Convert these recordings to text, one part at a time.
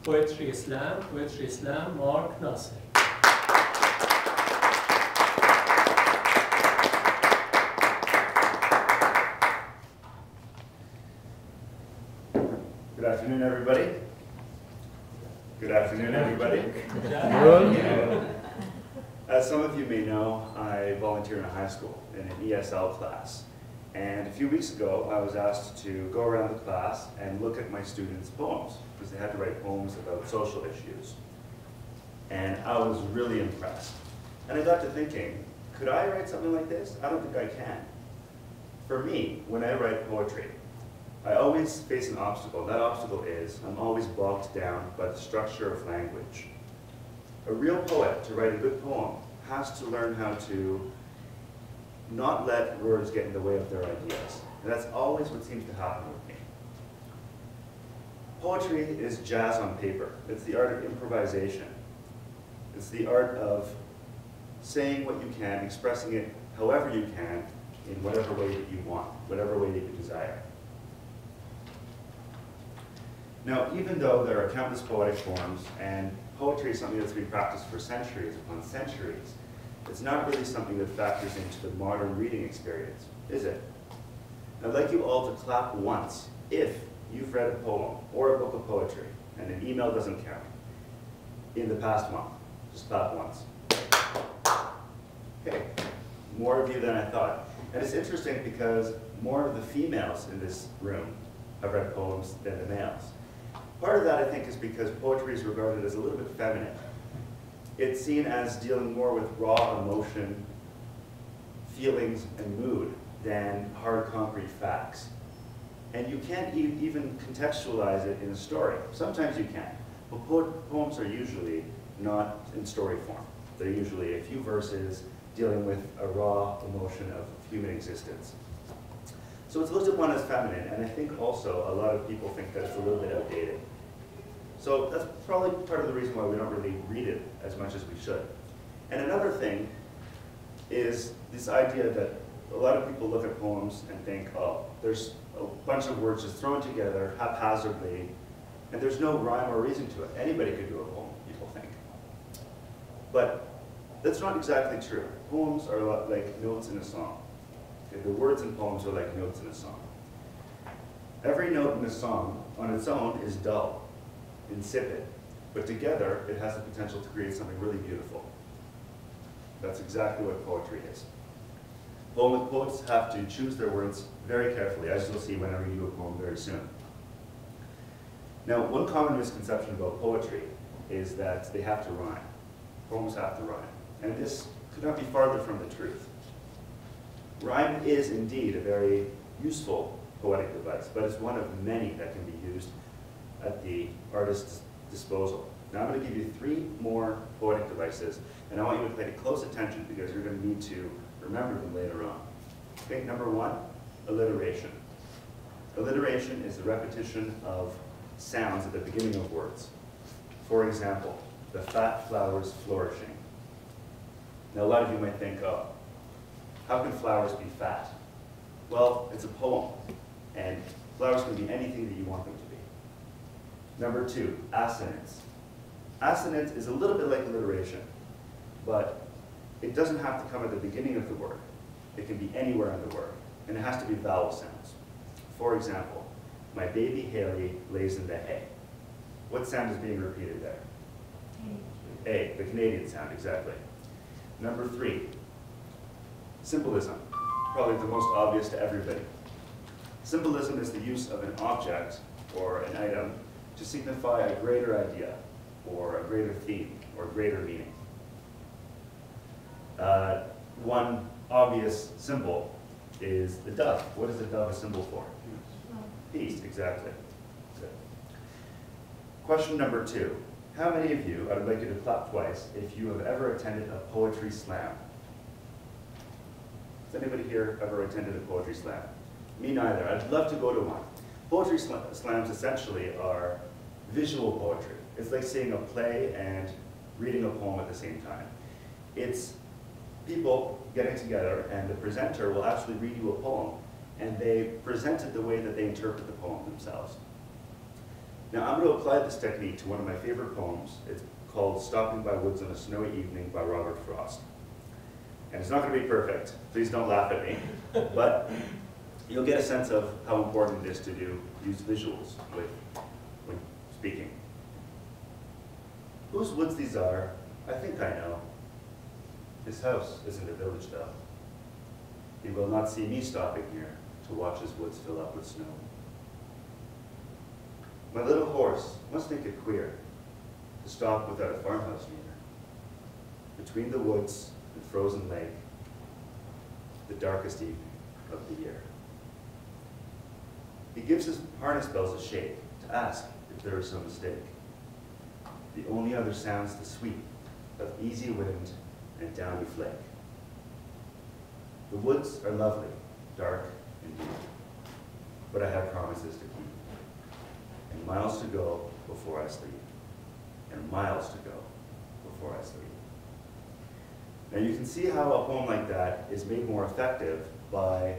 Poetry Slam, Mark Naser. Good afternoon, everybody. Good afternoon, everybody. As some of you may know, I volunteer in a high school in an ESL class. And a few weeks ago, I was asked to go around the class and look at my students' poems, because they had to write poems about social issues. And I was really impressed. And I got to thinking, could I write something like this? I don't think I can. For me, when I write poetry, I always face an obstacle. That obstacle is I'm always bogged down by the structure of language. A real poet, to write a good poem, has to learn how to not let words get in the way of their ideas. And that's always what seems to happen with me. Poetry is jazz on paper. It's the art of improvisation. It's the art of saying what you can, expressing it however you can, in whatever way that you want, whatever way that you desire. Now, even though there are countless poetic forms, and poetry is something that's been practiced for centuries upon centuries, it's not really something that factors into the modern reading experience, is it? I'd like you all to clap once if you've read a poem or a book of poetry, and an email doesn't count, in the past month. Just clap once. Okay, more of you than I thought. And it's interesting because more of the females in this room have read poems than the males. Part of that, I think, is because poetry is regarded as a little bit feminine. It's seen as dealing more with raw emotion, feelings, and mood than hard, concrete facts. And you can't even contextualize it in a story. Sometimes you can, but poems are usually not in story form. They're usually a few verses dealing with a raw emotion of human existence. So it's looked upon as feminine, and I think also a lot of people think that it's a little bit outdated. So that's probably part of the reason why we don't really read it as much as we should. And another thing is this idea that a lot of people look at poems and think, oh, there's a bunch of words just thrown together haphazardly, and there's no rhyme or reason to it. Anybody could do a poem, people think. But that's not exactly true. Poems are like notes in a song. Okay, the words in poems are like notes in a song. Every note in a song on its own is dull, insipid, but together it has the potential to create something really beautiful. That's exactly what poetry is. Poets have to choose their words very carefully, as you'll see when I read you a poem very soon. Now, one common misconception about poetry is that they have to rhyme. Poems have to rhyme, and this could not be farther from the truth. Rhyme is indeed a very useful poetic device, but it's one of many that can be used at the artist's disposal. Now I'm going to give you 3 more poetic devices, and I want you to pay close attention because you're going to need to remember them later on. Okay, number 1, alliteration. Alliteration is the repetition of sounds at the beginning of words. For example, the fat flowers flourishing. Now a lot of you might think, oh, how can flowers be fat? Well, it's a poem, and flowers can be anything that you want them to be. Number 2, assonance. Assonance is a little bit like alliteration, but it doesn't have to come at the beginning of the word. It can be anywhere in the word, and it has to be vowel sounds. For example, my baby Haley lays in the hay. What sound is being repeated there? A, the Canadian sound, exactly. Number 3, symbolism, probably the most obvious to everybody. Symbolism is the use of an object or an item to signify a greater idea or a greater theme or greater meaning. One obvious symbol is the dove. What is the dove a symbol for? Peace, exactly. Good. Question number 2. How many of you, I would like you to clap twice, if you have ever attended a poetry slam? Has anybody here ever attended a poetry slam? Me neither. I'd love to go to one. Poetry slams essentially are visual poetry. It's like seeing a play and reading a poem at the same time. It's people getting together, and the presenter will actually read you a poem, and they present it the way that they interpret the poem themselves. Now I'm going to apply this technique to one of my favorite poems. It's called Stopping by Woods on a Snowy Evening by Robert Frost. And it's not going to be perfect. Please don't laugh at me. But you'll get a sense of how important it is to use visuals when speaking. Whose woods these are, I think I know. His house isn't a village though. He will not see me stopping here to watch his woods fill up with snow. My little horse must think it queer to stop without a farmhouse near. Between the woods and frozen lake, the darkest evening of the year. He gives his harness bells a shake to ask if there is some mistake. The only other sounds the sweep of easy wind and downy flake. The woods are lovely, dark and deep, but I have promises to keep. And miles to go before I sleep. And miles to go before I sleep. Now you can see how a poem like that is made more effective by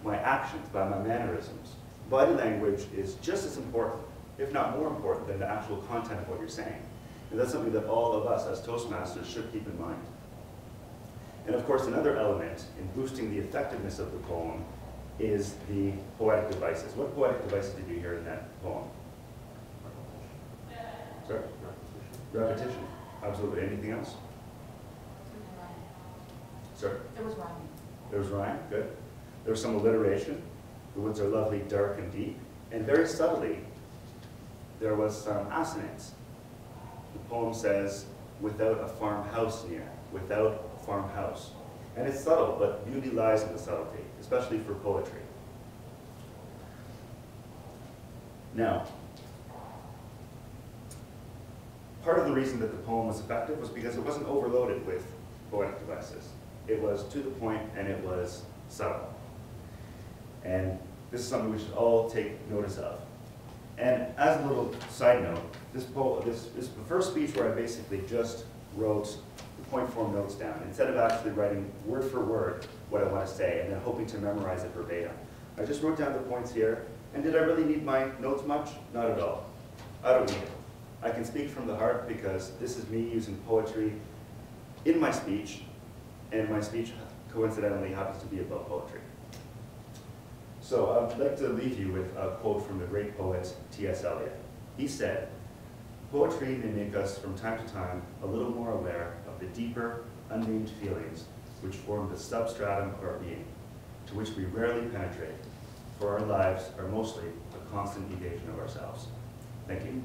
my actions, by my mannerisms. Body language is just as important, if not more important, than the actual content of what you're saying. And that's something that all of us as Toastmasters should keep in mind. And of course, another element in boosting the effectiveness of the poem is the poetic devices. What poetic devices did you hear in that poem? Sorry? Repetition. Absolutely. Anything else? Sorry? There was rhyming. There was rhyme. Good. There was some alliteration. The woods are lovely, dark, and deep. And very subtly, there was some assonance. The poem says, without a farmhouse near. Without a farmhouse. And it's subtle, but beauty lies in the subtlety, especially for poetry. Now, part of the reason that the poem was effective was because it wasn't overloaded with poetic devices. It was to the point and it was subtle. And this is something we should all take notice of. And as a little side note, this is the first speech where I basically just wrote the point form notes down, instead of actually writing word for word what I want to say and then hoping to memorize it verbatim. I just wrote down the points here, and did I really need my notes much? Not at all. I don't need it. I can speak from the heart because this is me using poetry in my speech, and my speech coincidentally happens to be about poetry. So I'd like to leave you with a quote from the great poet T.S. Eliot. He said, "Poetry may make us from time to time a little more aware of the deeper, unnamed feelings which form the substratum of our being, to which we rarely penetrate, for our lives are mostly a constant evasion of ourselves." Thank you.